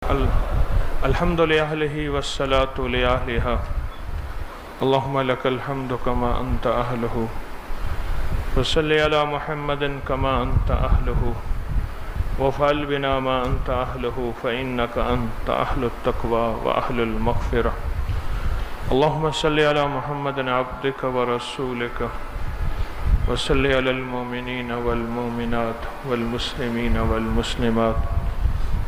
الحمد لأهله والصلاة لأهلها اللهم لك الحمد كما أنت أهله وصل على محمد كما أنت أهله وفعل بنا ما أنت أهله فإنك أنت أهل التقوى وأهل المغفرة اللهم صل على محمد عبدك ورسولك وصل على المؤمنين والمؤمنات والمسلمين والمسلمات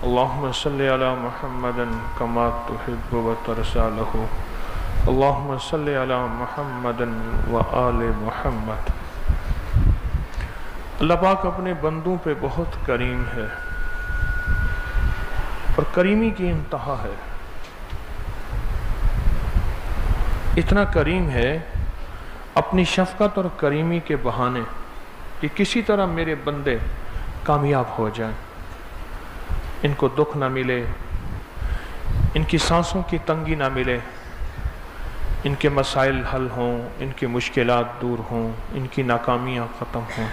اللهم صل على محمد كما تحب وترضى له اللهم صل على محمد وآل محمد۔ اللہ پاک اپنے بندوں پہ بہت کریم ہے اور کریمی کی انتہا ہے۔ اتنا کریم ہے اپنی شفقت اور کریمی کے بہانے کہ کسی طرح میرے بندے کامیاب ہو جائیں، ان کو دکھ نہ ملے، ان کی سانسوں کی تنگی نہ ملے، ان کے مسائل حل ہوں، ان کی مشکلات دور ہوں، ان کی ناکامیاں ختم ہوں۔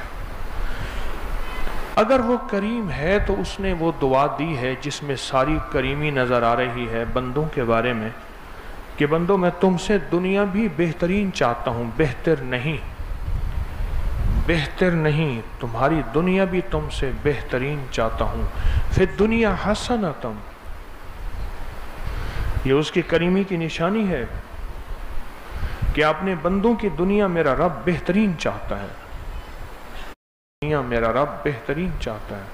اگر وہ کریم ہے تو اس نے وہ دعا دی ہے جس میں ساری کریمی نظر آ رہی ہے بندوں کے بارے میں کہ بندوں میں تم سے دنیا بھی بہترین چاہتا ہوں، بہتر نہیں، تمہاری دنیا بھی تم سے بہترین چاہتا ہوں۔ فی الدنیا حسنۃ، یہ اس کی کریمی کی نشانی ہے کہ اپنے بندوں کی دنیا میرا رب بہترین چاہتا ہے، دنیا میرا رب بہترین چاہتا ہے۔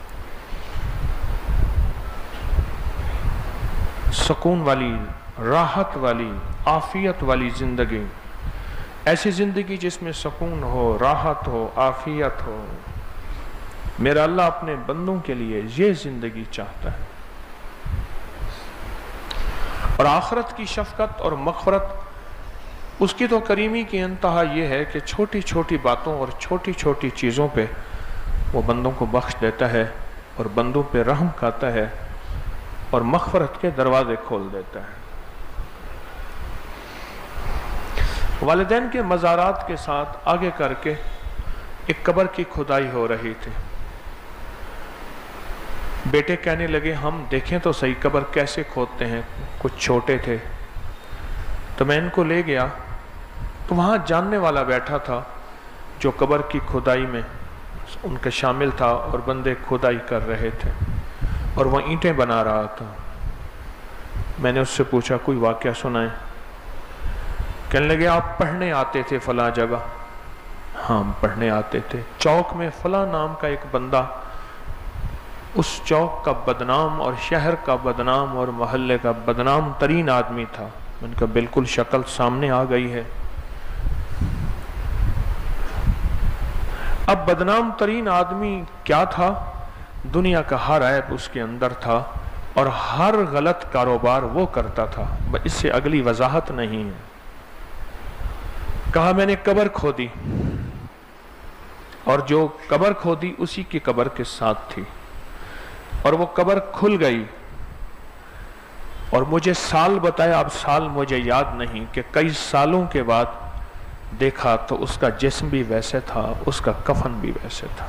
سکون والی، راحت والی، عافیت والی زندگی، ایسی زندگی جس میں سکون ہو، راحت ہو، عافیت ہو، میرا اللہ اپنے بندوں کے لیے یہ زندگی چاہتا ہے۔ اور آخرت کی شفقت اور مغفرت، اس کی تو کریمی کی انتہا یہ ہے کہ چھوٹی چھوٹی باتوں اور چھوٹی چھوٹی چیزوں پہ وہ بندوں کو بخش دیتا ہے اور بندوں پہ رحم کھاتا ہے اور مغفرت کے دروازے کھول دیتا ہے۔ والدین کے مزارات کے ساتھ آگے کر کے ایک قبر کی کھدائی ہو رہی تھی۔ بیٹے کہنے لگے ہم دیکھیں تو صحیح قبر کیسے کھودتے ہیں، کچھ چھوٹے تھے تو میں ان کو لے گیا تو وہاں جاننے والا بیٹھا تھا جو قبر کی کھدائی میں ان کا شامل تھا اور بندے کھدائی کر رہے تھے اور وہ اینٹیں بنا رہا تھا۔ میں نے اس سے پوچھا کوئی واقعہ سنائیں؟ کہنے لگے آپ پڑھنے آتے تھے فلاں جگہ؟ ہاں پڑھنے آتے تھے، چوک میں فلاں نام کا ایک بندہ اس چوک کا بدنام اور شہر کا بدنام اور محلے کا بدنام ترین آدمی تھا۔ ان کا بالکل شکل سامنے آ گئی ہے۔ اب بدنام ترین آدمی کیا تھا؟ دنیا کا ہر عیب اس کے اندر تھا اور ہر غلط کاروبار وہ کرتا تھا، اس سے اگلی وضاحت نہیں ہے۔ کہا میں نے قبر کھودی اور جو قبر کھودی اسی کی قبر کے ساتھ تھی اور وہ قبر کھل گئی اور مجھے سال بتایا، اب سال مجھے یاد نہیں، کہ کئی سالوں کے بعد دیکھا تو اس کا جسم بھی ویسے تھا، اس کا کفن بھی ویسے تھا۔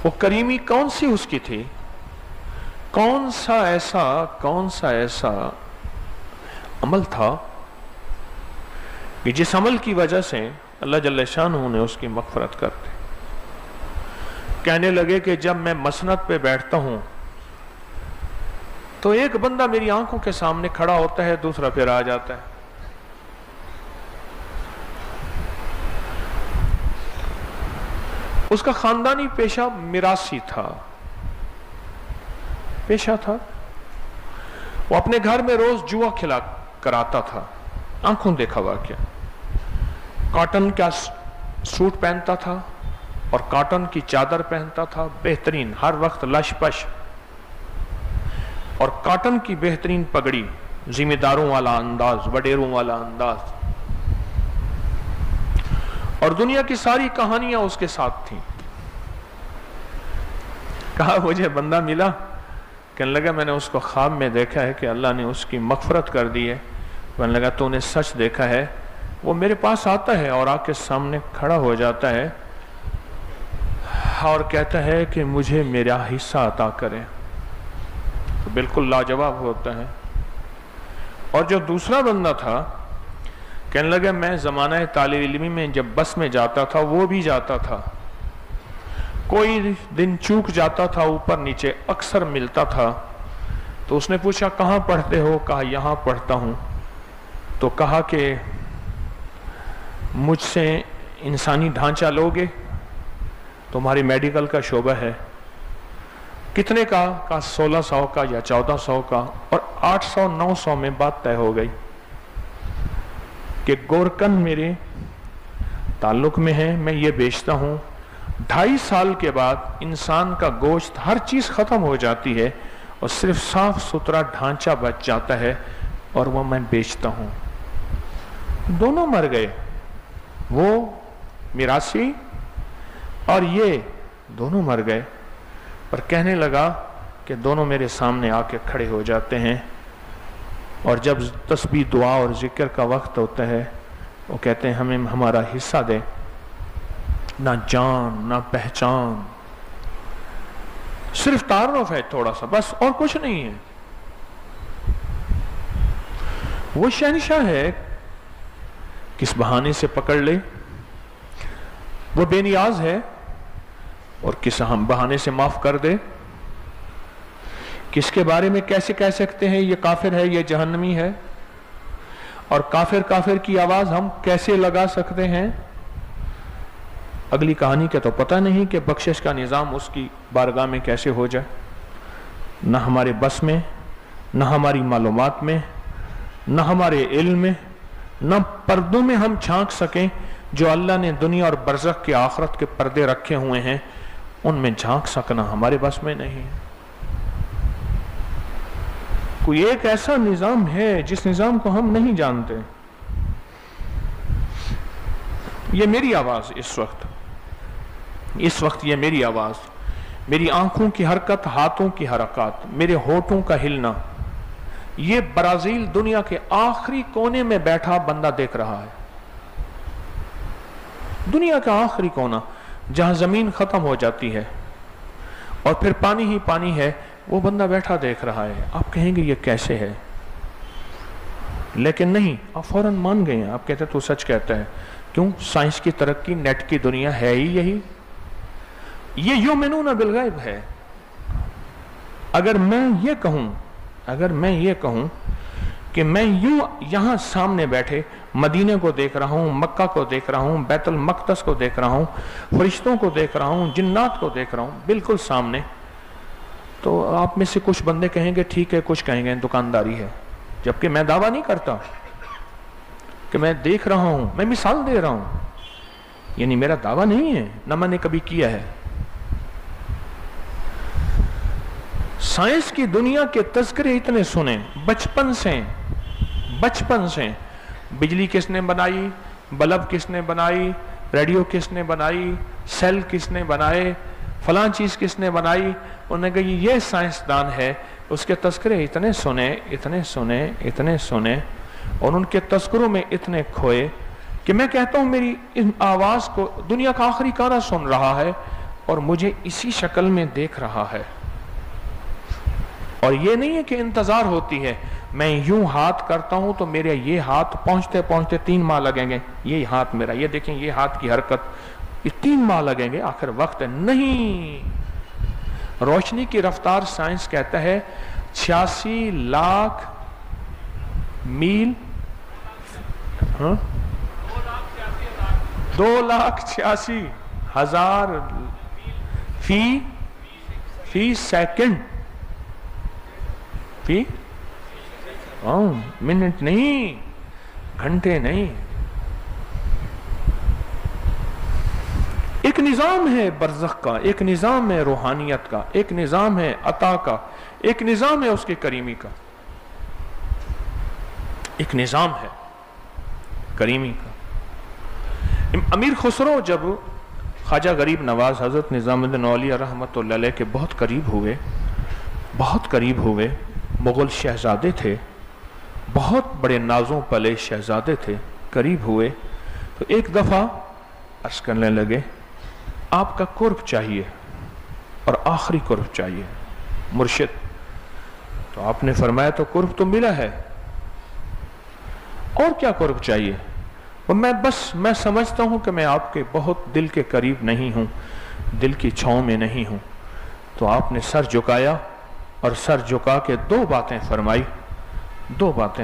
وہ کریمی کون سی اس کی تھی؟ کون سا ایسا عمل تھا کہ جس عمل کی وجہ سے اللہ جل شانہ نے اس کی مغفرت کر دی؟ کہنے لگے کہ جب میں مسند پہ بیٹھتا ہوں تو ایک بندہ میری آنکھوں کے سامنے کھڑا ہوتا ہے، دوسرا پھر آ جاتا ہے۔ اس کا خاندانی پیشہ میراثی تھا، وہ اپنے گھر میں روز جوا کھلا کراتا تھا، آنکھوں دیکھا واقعہ۔ کاٹن کا سوٹ پہنتا تھا اور کاٹن کی چادر پہنتا تھا، بہترین، ہر وقت لش پش، اور کاٹن کی بہترین پگڑی، ذمہ داروں والا انداز، وڈیروں والا انداز، اور دنیا کی ساری کہانیاں اس کے ساتھ تھیں۔ کہا مجھے بندہ ملا، کہنے لگا میں نے اس کو خواب میں دیکھا ہے کہ اللہ نے اس کی مغفرت کر دی ہے۔ کہنے لگا تو نے سچ دیکھا ہے؟ وہ میرے پاس آتا ہے اور آ کے سامنے کھڑا ہو جاتا ہے، اور کہتا ہے کہ مجھے میرا حصہ عطا کریں، تو بالکل لاجواب ہوتا ہے۔ اور جو دوسرا بندہ تھا کہنے لگا میں زمانہ طالب علمی میں جب بس میں جاتا تھا وہ بھی جاتا تھا، کوئی دن چوک جاتا تھا اوپر نیچے، اکثر ملتا تھا۔ تو اس نے پوچھا کہاں پڑھتے ہو؟ کہا یہاں پڑھتا ہوں۔ تو کہا کہ مجھ سے انسانی ڈھانچہ لوگے؟ تمہاری میڈیکل کا شعبہ ہے، کتنے کا؟ کہا 1600 کا یا 1400 کا، اور 800 900 میں بات طے ہو گئی کہ گورکن میرے تعلق میں ہے، میں یہ بیچتا ہوں۔ 2.5 سال کے بعد انسان کا گوشت ہر چیز ختم ہو جاتی ہے اور صرف صاف ستھرا ڈھانچہ بچ جاتا ہے اور وہ میں بیچتا ہوں۔ دونوں مر گئے، وہ میراثی اور یہ دونوں مر گئے، پر کہنے لگا کہ دونوں میرے سامنے آ کے کھڑے ہو جاتے ہیں، اور جب تسبیح دعا اور ذکر کا وقت ہوتا ہے وہ کہتے ہیں ہمیں ہمارا حصہ دے۔ نہ جان نہ پہچان، صرف تعارف ہے تھوڑا سا بس، اور کچھ نہیں ہے۔ وہ شہنشاہ ہے، کس بہانے سے پکڑ لے، وہ بے نیاز ہے اور کس ہم بہانے سے معاف کر دے۔ کس کے بارے میں کیسے کہہ سکتے ہیں یہ کافر ہے، یہ جہنمی ہے، اور کافر کافر کی آواز ہم کیسے لگا سکتے ہیں؟ اگلی کہانی کا تو پتہ نہیں کہ بخشش کا نظام اس کی بارگاہ میں کیسے ہو جائے، نہ ہمارے بس میں، نہ ہماری معلومات میں، نہ ہمارے علم میں، نہ پردوں میں ہم جھانک سکیں جو اللہ نے دنیا اور برزخ کے آخرت کے پردے رکھے ہوئے ہیں، ان میں جھانک سکنا ہمارے بس میں نہیں۔ کوئی ایک ایسا نظام ہے جس نظام کو ہم نہیں جانتے۔ یہ میری آواز اس وقت یہ میری آواز، میری آنکھوں کی حرکت، ہاتھوں کی حرکات، میرے ہونٹوں کا ہلنا، یہ برازیل دنیا کے آخری کونے میں بیٹھا بندہ دیکھ رہا ہے۔ دنیا کا آخری کونا جہاں زمین ختم ہو جاتی ہے اور پھر پانی ہی پانی ہے، وہ بندہ بیٹھا دیکھ رہا ہے۔ آپ کہیں گے یہ کیسے ہے؟ لیکن نہیں، آپ فوراً مان گئے ہیں، آپ کہتے ہیں تو سچ کہتا ہے۔ کیوں؟ سائنس کی ترقی، نیٹ کی دنیا ہے ہی یہی۔ یہ یؤمنون بالغیب ہے۔ اگر میں یہ کہوں کہ میں یوں یہاں سامنے بیٹھے مدینے کو دیکھ رہا ہوں، مکہ کو دیکھ رہا ہوں، بیت المقدس کو دیکھ رہا ہوں، فرشتوں کو دیکھ رہا ہوں، جنات کو دیکھ رہا ہوں بالکل سامنے، تو آپ میں سے کچھ بندے کہیں گے ٹھیک ہے، کچھ کہیں گے دکانداری ہے، جبکہ میں دعویٰ نہیں کرتا کہ میں دیکھ رہا ہوں، میں مثال دے رہا ہوں، یعنی میرا دعویٰ نہیں ہے، نہ میں نے کبھی کیا ہے۔ سائنس کی دنیا کے تذکرے اتنے سنے بچپن سے، بجلی کس نے بنائی، بلب کس نے بنائی، ریڈیو کس نے بنائی، سیل کس نے بنائے، فلاں چیز کس نے بنائی، انہوں نے کہا یہ سائنسدان ہے، اس کے تذکرے اتنے سنے اور ان کے تذکروں میں اتنے کھوئے کہ میں کہتا ہوں میری ان آواز کو دنیا کا آخری کانا سن رہا ہے اور مجھے اسی شکل میں دیکھ رہا ہے۔ اور یہ نہیں ہے کہ انتظار ہوتی ہے، میں یوں ہاتھ کرتا ہوں تو میرے یہ ہاتھ پہنچتے 3 ماہ لگیں گے، یہ ہاتھ میرا، یہ دیکھیں یہ ہاتھ کی حرکت، یہ 3 ماہ لگیں گے، آخر وقت ہے نہیں۔ روشنی کی رفتار سائنس کہتا ہے 86 لاکھ میل 2,86,000 فی سیکنڈ، منٹ نہیں، گھنٹے نہیں۔ ایک نظام ہے برزخ کا، ایک نظام ہے روحانیت کا، ایک نظام ہے عطا کا، ایک نظام ہے اس کے کریمی کا، ایک نظام ہے کریمی کا۔ امیر خسرو جب خواجہ غریب نواز حضرت نظام الدین اولیاء رحمت اللہ علیہ کے بہت قریب ہوئے، مغل شہزادے تھے، بہت بڑے نازوں پلے شہزادے تھے، قریب ہوئے تو ایک دفعہ عرض کرنے لگے आपका कुर्ब चाहिए और आखिरी कुर्ब चाहिए मुर्शिद। तो आपने फरमाया तो कुर्ब तो मिला है, और क्या कुर्ब चाहिए? और मैं समझता हूं कि मैं आपके बहुत दिल के करीब नहीं हूं, दिल की छांव में नहीं हूं। तो आपने सर झुकाया और सर झुका के दो बातें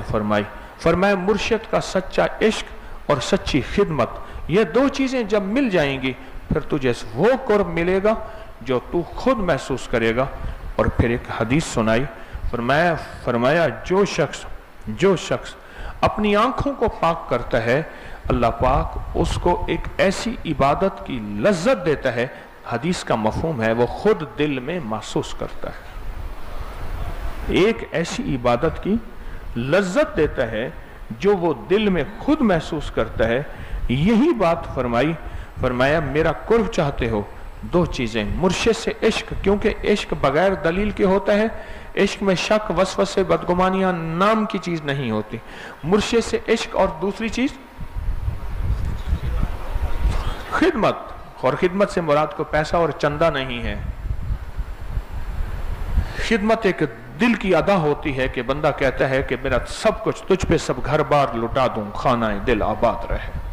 फरमाई। फरमाया मुर्शिद का सच्चा इश्क और सच्ची खिदमत, ये दो चीजें जब मिल जाएंगी फिर तुझे वो कुर्ब मिलेगा जो तू खुद महसूस करेगा। और फिर एक हदीस सुनाई, फरमाया जो शख्स अपनी आंखों को पाक करता है, अल्लाह पाक उसको एक ऐसी इबादत की लज्जत देता है, हदीस का मफहूम है वो खुद दिल में महसूस करता है, एक ऐसी इबादत की लज्जत देता है जो वो दिल में खुद महसूस करता है। यही बात फरमाया मेरा कुर्ब चाहते हो, दो चीजें, मुर्शिद से इश्क, क्योंकि इश्क बगैर दलील के होता है, इश्क में शक वसवसे बदगुमानियां नाम की चीज नहीं होती। मुर्शिद से इश्क और दूसरी चीज खिदमत, और खिदमत से मुराद को पैसा और चंदा नहीं है। खिदमत एक दिल की अदा होती है कि बंदा कहता है कि मेरा सब कुछ तुझ पे, सब घर बार लुटा दूं, खाना दिल आबाद रहे।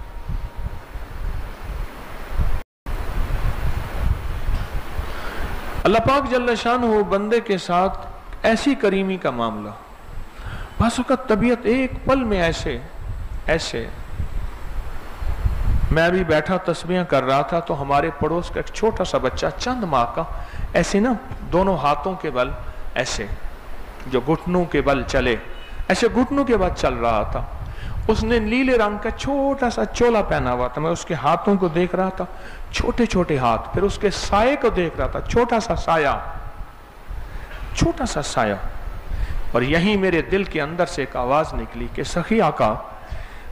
अल्लाह पाक जल्ल शानहू बंदे के साथ ऐसी करीमी का मामला, बासों का तबीयत एक पल में ऐसे मैं अभी बैठा तस्बीह कर रहा था तो हमारे पड़ोस का एक छोटा सा बच्चा, चंद माह का, ऐसे ना दोनों हाथों के बल, ऐसे जो घुटनों के बल चले, ऐसे घुटनों के बल चल रहा था। उसने नीले रंग का छोटा सा चोला पहना हुआ था। मैं उसके हाथों को देख रहा था, छोटे छोटे हाथ, फिर उसके साये को देख रहा था, छोटा सा साया। और यही मेरे दिल के अंदर से एक आवाज निकली कि सखी आका,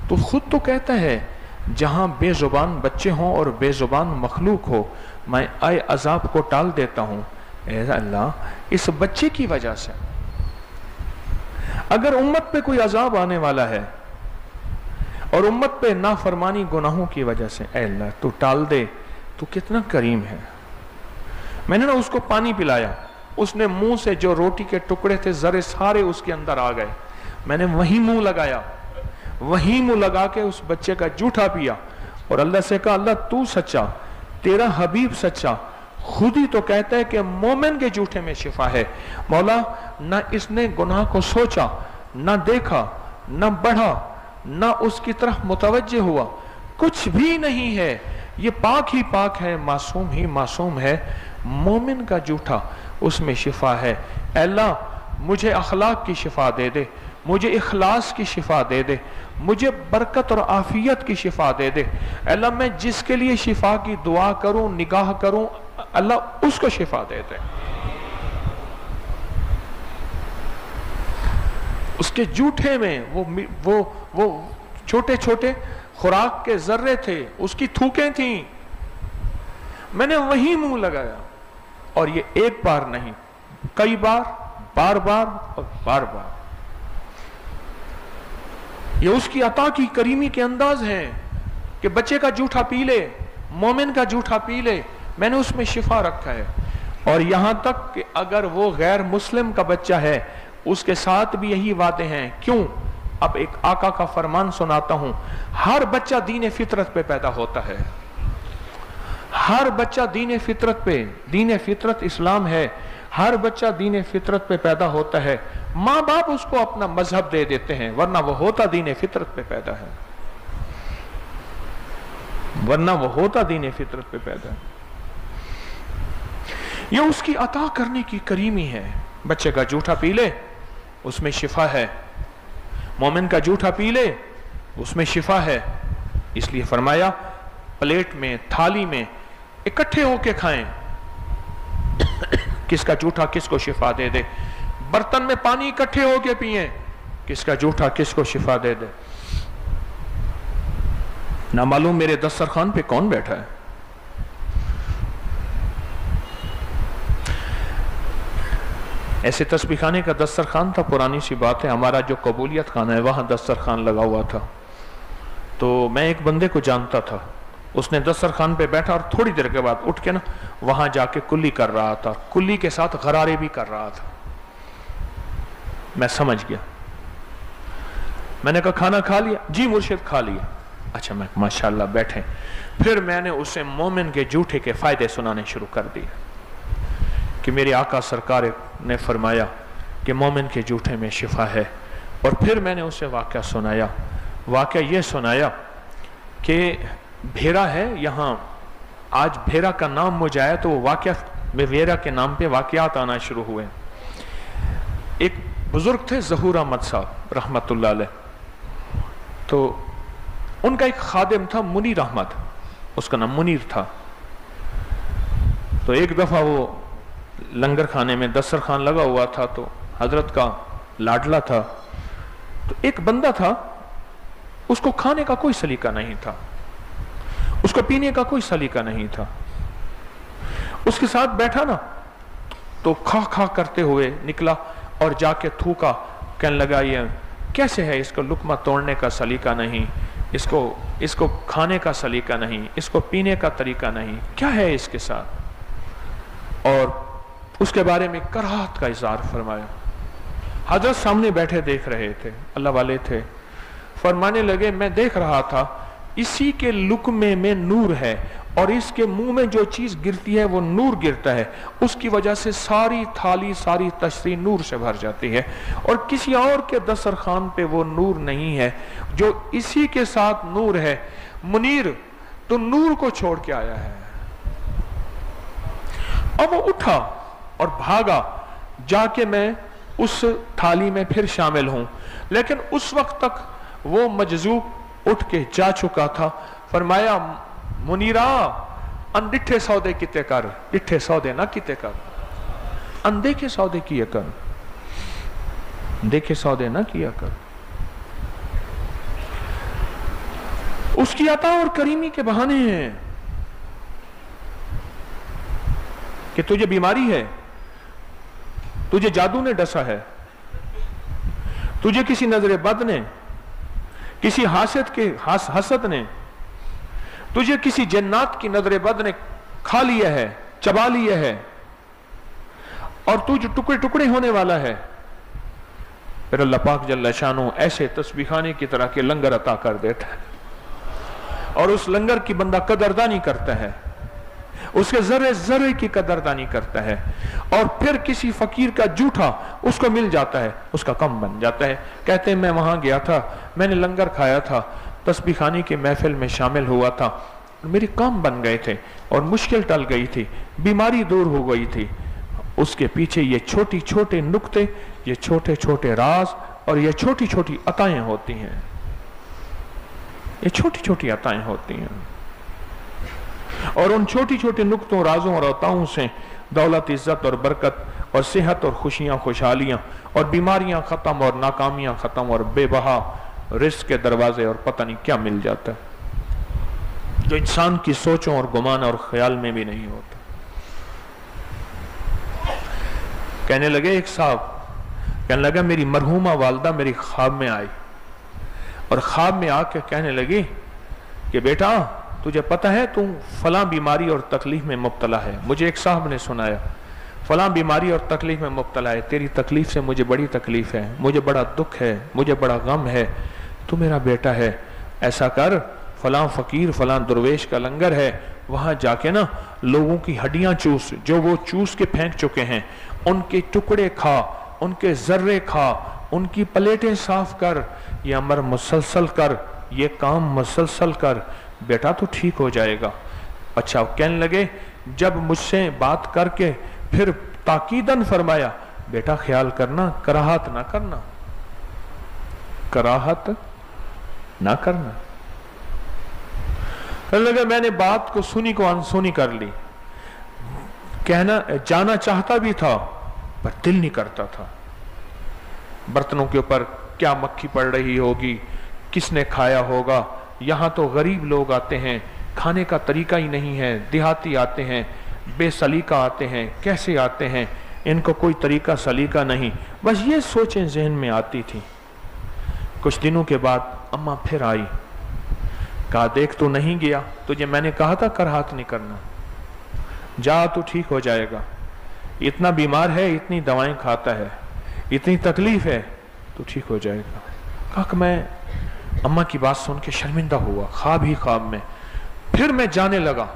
तो खुद तो कहता है जहां बेजुबान बच्चे हों और बेजुबान मखलूक हो, मैं आए अजाब को टाल देता हूं। ऐ अल्लाह, इस बच्चे की वजह से अगर उम्मत पे कोई अजाब आने वाला है और उम्मत पे नाफरमानी गुनाहों की वजह से, ऐ अल्लाह तू टाल दे, तू कितना करीम है। मैंने ना उसको पानी पिलाया, उसने मुंह से जो रोटी के टुकड़े थे जरे सारे उसके अंदर आ गए। मैंने वहीं मुंह लगाया, वहीं मुंह लगा के उस बच्चे का जूठा पिया और अल्लाह से कहा, अल्लाह तू सच्चा, तेरा हबीब सच्चा, खुद ही तो कहता है कि मोमिन के जूठे में शिफा है। मौला, ना इसने गुनाह को सोचा, ना देखा, ना बढ़ा, ना उसकी तरफ मुतवज्जे हुआ, कुछ भी नहीं है, ये पाक ही पाक है, मासूम ही मासूम है। मोमिन का जूठा, उसमें शिफा है। अल्लाह मुझे अखलाक की शिफा दे दे, मुझे इखलास की शिफा दे दे, मुझे बरकत और आफियत की शिफा दे दे। अल्लाह मैं जिसके लिए शिफा की दुआ करूं, निगाह करूं, अल्लाह उसको शिफा दे दे। उसके जूठे में वो छोटे छोटे खुराक के जर्रे थे, उसकी थूकें थी। मैंने वही मुंह लगाया और ये एक बार नहीं, कई बार, बार बार और बार बार। ये उसकी अता की करीमी के अंदाज है कि बच्चे का जूठा पी ले, मोमिन का जूठा पी ले, मैंने उसमें शिफा रखा है। और यहां तक कि अगर वो गैर मुस्लिम का बच्चा है उसके साथ भी यही वादे हैं। क्यों? अब एक आका का फरमान सुनाता हूं, हर बच्चा दीन फितरत पे पैदा होता है, हर बच्चा दीन फितरत पे, दीन फितरत इस्लाम है, हर बच्चा दीन फितरत पे पैदा होता है। माँ बाप उसको अपना मजहब दे देते हैं, वरना वो होता दीन फितरत पे पैदा है, वरना वो होता दीन फितरत पे पैदा है। ये उसकी अता करने की करीमी है। बच्चे का जूठा पी ले, उसमें शिफा है। मोमिन का जूठा पी ले, उसमें शिफा है। इसलिए फरमाया प्लेट में, थाली में इकट्ठे होके खाएं। किसका जूठा किसको शिफा दे दे। बर्तन में पानी इकट्ठे होके पिए, किसका जूठा किसको शिफा दे दे। ना मालूम मेरे दस्तरखान पे कौन बैठा है। ऐसे तस्बीह खाने का दस्तरखान था, पुरानी सी बात है, हमारा जो कबूलियत खाना है वहां दस्तरखान लगा हुआ था। तो मैं एक बंदे को जानता था, उसने दस्तरखान पे बैठा और थोड़ी देर के बाद उठ के ना वहां जाके कुल्ली कर रहा था, कुल्ली के साथ गरारे भी कर रहा था। मैं समझ गया। मैंने कहा खाना खा लिया? जी मुर्शिद खा लिया। अच्छा, मैं माशाल्लाह बैठे। फिर मैंने उसे मोमिन के जूठे के फायदे सुनाने शुरू कर दिए कि मेरे आका सरकार ने फरमाया कि मोमिन के जूठे में शिफा है। और फिर मैंने उसे वाक़या सुनाया। वाक़या ये सुनाया कि भेरा है यहाँ, आज भेरा का नाम मुझे आया तो वो वाक़या भेरा के नाम पे वाक़यात आना शुरू हुए। एक बुजुर्ग थे ज़हूर अहमद साहब रहमतुल्लाह अलैह, तो उनका एक खादिम था मुनीर अहमद, उसका नाम मुनीर था। तो एक दफ़ा वो लंगर खाने में दस्तरखान लगा हुआ था, तो हजरत का लाडला था, तो एक बंदा था, उसको खाने का कोई सलीका नहीं था, उसको पीने का कोई सलीका नहीं था। उसके साथ बैठा ना तो खा खा करते हुए निकला और जाके थूका, कहने लगा ये कैसे है, इसको लुकमा तोड़ने का सलीका नहीं, इसको खाने का सलीका नहीं, इसको पीने का तरीका नहीं, क्या है इसके साथ। और उसके बारे में कराहत का इज़हार फरमाया। हजरत सामने बैठे देख रहे थे, अल्लाह वाले थे। फरमाने लगे मैं देख रहा था इसी के लुकमे में नूर है और इसके मुंह में जो चीज गिरती है वो नूर गिरता है, उसकी वजह से सारी थाली सारी तशरी नूर से भर जाती है। और किसी और के दस्तरखान पे वो नूर नहीं है जो इसी के साथ नूर है। मुनीर तो नूर को छोड़ के आया है। अब वो उठा और भागा, जाके मैं उस थाली में फिर शामिल हूं, लेकिन उस वक्त तक वो मजजूब उठ के जा चुका था। फरमाया मुनीरा अनडिठे सौदे किते कर, डिठे सौदे ना किते कर, अनदेखे सौदे किया कर, देखे सौदे ना किया कर। उसकी अता और करीमी के बहाने हैं कि तुझे बीमारी है, तुझे जादू ने डसा है, तुझे किसी नजरे बद ने, किसी हसद ने, तुझे किसी जन्नात की नजरे बद ने खा लिया है, चबा लिया है, और तू जो टुकड़े टुकड़े होने वाला है। फिर अल्लाह पाक जल्ल शानो ऐसे तस्बीहाने की तरह के लंगर अता कर देता है, और उस लंगर की बंदा कदरदानी करता है, उसके जर्रे जर्रे की कदरदानी करता है। और फिर किसी फकीर का जूठा उसको मिल जाता है, उसका कम बन जाता है। कहते हैं मैं वहां गया था, मैंने लंगर खाया था, तस्बीह खानी की महफिल में शामिल हुआ था, मेरे काम बन गए थे और मुश्किल टल गई थी, बीमारी दूर हो गई थी। उसके पीछे ये छोटी छोटे नुक्ते, ये छोटे छोटे राज और ये छोटी छोटी अताएं होती हैं, ये छोटी छोटी अताएं होती हैं। और उन छोटी छोटी नुक्तों, राजों और अताओं से दौलत, इज्जत और बरकत और सेहत और खुशियां, खुशहालियां और बीमारियां खत्म और नाकामियां खत्म और बेबहा रिस्क के दरवाजे और पता नहीं क्या मिल जाता है जो इंसान की सोचों और गुमान और ख्याल में भी नहीं होता। कहने लगे एक साहब, कहने लगा मेरी मरहूमा वालदा मेरी ख्वाब में आई और ख्वाब में आके कहने लगी कि बेटा तुझे पता है तू फलां बीमारी और तकलीफ में मुब्तला है। मुझे एक साहब ने सुनाया, फलां बीमारी और तकलीफ में मुब्तला है, तेरी तकलीफ से मुझे बड़ी तकलीफ है, मुझे बड़ा दुख है, मुझे बड़ा गम है, तू मेरा बेटा है, ऐसा कर फलां फकीर फलां दरवेश का लंगर है, वहां जाके ना लोगों की हड्डियां चूस, जो वो चूस के फेंक चुके हैं, उनके टुकड़े खा, उनके जर्रे खा, उनकी प्लेटें साफ कर, ये अमर मुसलसल कर, ये काम मुसलसल कर, बेटा तो ठीक हो जाएगा। अच्छा, कहने लगे जब मुझसे बात करके फिर ताकीदन फरमाया बेटा ख्याल करना, कराहत ना करना, कराहत ना करना। कहने लगे मैंने बात को सुनी को अनसुनी कर ली, कहना जाना चाहता भी था पर दिल नहीं करता था। बर्तनों के ऊपर क्या मक्खी पड़ रही होगी, किसने खाया होगा, यहाँ तो गरीब लोग आते हैं, खाने का तरीका ही नहीं है, देहाती आते हैं, बेसलीका आते हैं, कैसे आते हैं, इनको कोई तरीका सलीका नहीं, बस ये सोचें जहन में आती थी। कुछ दिनों के बाद अम्मा फिर आई, कहा देख तू नहीं गया, तुझे मैंने कहा था कराहत नहीं करना, जा तू ठीक हो जाएगा, इतना बीमार है, इतनी दवाएं खाता है, इतनी तकलीफ है, तू ठीक हो जाएगा। कहा कि मैं अम्मा की बात सुन के शर्मिंदा हुआ, ख्वाब ही ख्वाब में। फिर मैं जाने लगा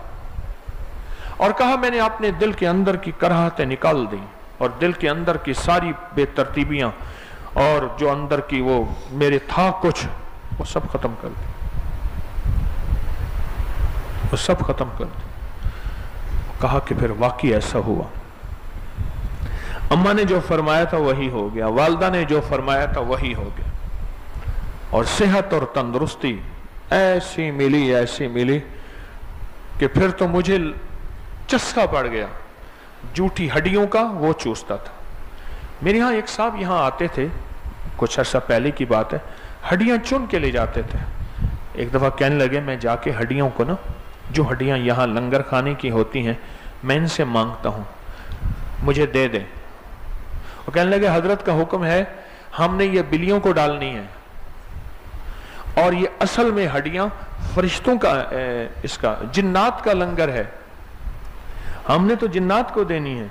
और कहा मैंने अपने दिल के अंदर की कराहतें निकाल दी और दिल के अंदर की सारी बेतरतीबियां और जो अंदर की वो मेरे था कुछ, वो सब खत्म कर दी, वो सब खत्म कर दी। कहा कि फिर वाकई ऐसा हुआ, अम्मा ने जो फरमाया था वही हो गया, वालदा ने जो फरमाया था वही हो गया, और सेहत और तंदुरुस्ती ऐसी मिली कि फिर तो मुझे चस्का पड़ गया जूठी हड्डियों का, वो चूसता था। मेरे यहाँ एक साहब यहाँ आते थे, कुछ अर्सा पहले की बात है, हड्डियाँ चुन के ले जाते थे। एक दफ़ा कहने लगे मैं जाके हड्डियों को ना, जो हड्डियाँ यहाँ लंगर खाने की होती हैं, मैं इनसे मांगता हूँ, मुझे दे दें। वो कहने लगे हजरत का हुक्म है, हमने ये बिल्लियों को डालनी है और ये असल में हड्डियां फरिश्तों का इसका जिन्नात का लंगर है, हमने तो जिन्नात को देनी है।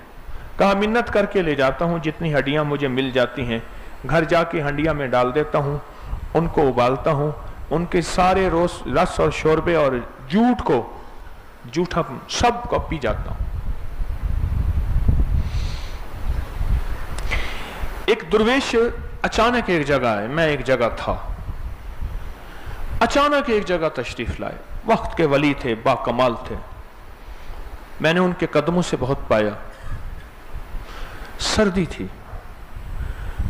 कहा मिन्नत करके ले जाता हूं, जितनी हड्डियां मुझे मिल जाती हैं घर जाके हंडिया में डाल देता हूं, उनको उबालता हूं, उनके सारे रस और शोरबे और जूठा सब को पी जाता हूं। एक दुर्वेश अचानक एक जगह है, मैं एक जगह था, अचानक एक जगह तशरीफ लाए, वक्त के वली थे, बाकमाल थे, मैंने उनके कदमों से बहुत पाया। सर्दी थी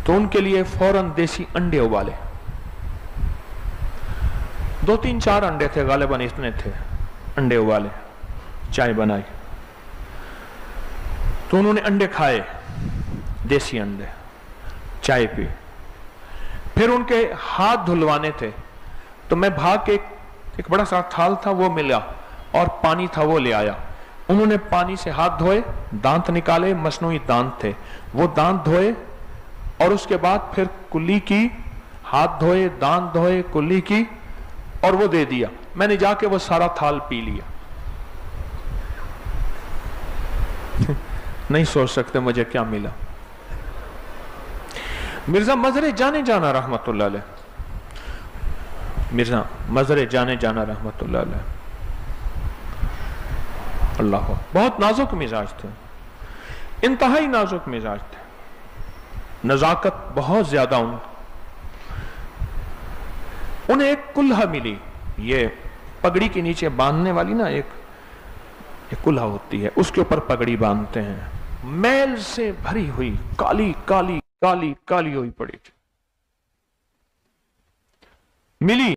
तो उनके लिए फौरन देसी अंडे उबाले, 2-3-4 अंडे थे गालिबन, इतने थे, अंडे उबाले, चाय बनाई, तो उन्होंने अंडे खाए, देसी अंडे, चाय पी। फिर उनके हाथ धुलवाने थे तो मैं भाग के एक बड़ा सा थाल था वो मिला और पानी था वो ले आया, उन्होंने पानी से हाथ धोए, दांत निकाले, मसनूई दांत थे, वो दांत धोए और उसके बाद फिर कुल्ली की, हाथ धोए, दांत धोए, कुल्ली की और वो दे दिया। मैंने जाके वो सारा थाल पी लिया। नहीं सोच सकते मुझे क्या मिला। मिर्जा मजरे जाने जाना रहमतुल्लाह अलैह, मिर्जा मजरे जाने जाना रहमतुल्लाह अलैह, अल्लाह, बहुत नाजुक मिजाज थे, इंतहाई नाजुक मिजाज थे, नजाकत बहुत ज्यादा। उन्हें एक कुल्हा मिली, ये पगड़ी के नीचे बांधने वाली ना एक कुल्हा होती है, उसके ऊपर पगड़ी बांधते हैं, मैल से भरी हुई काली काली काली काली हुई पड़ी थी, मिली।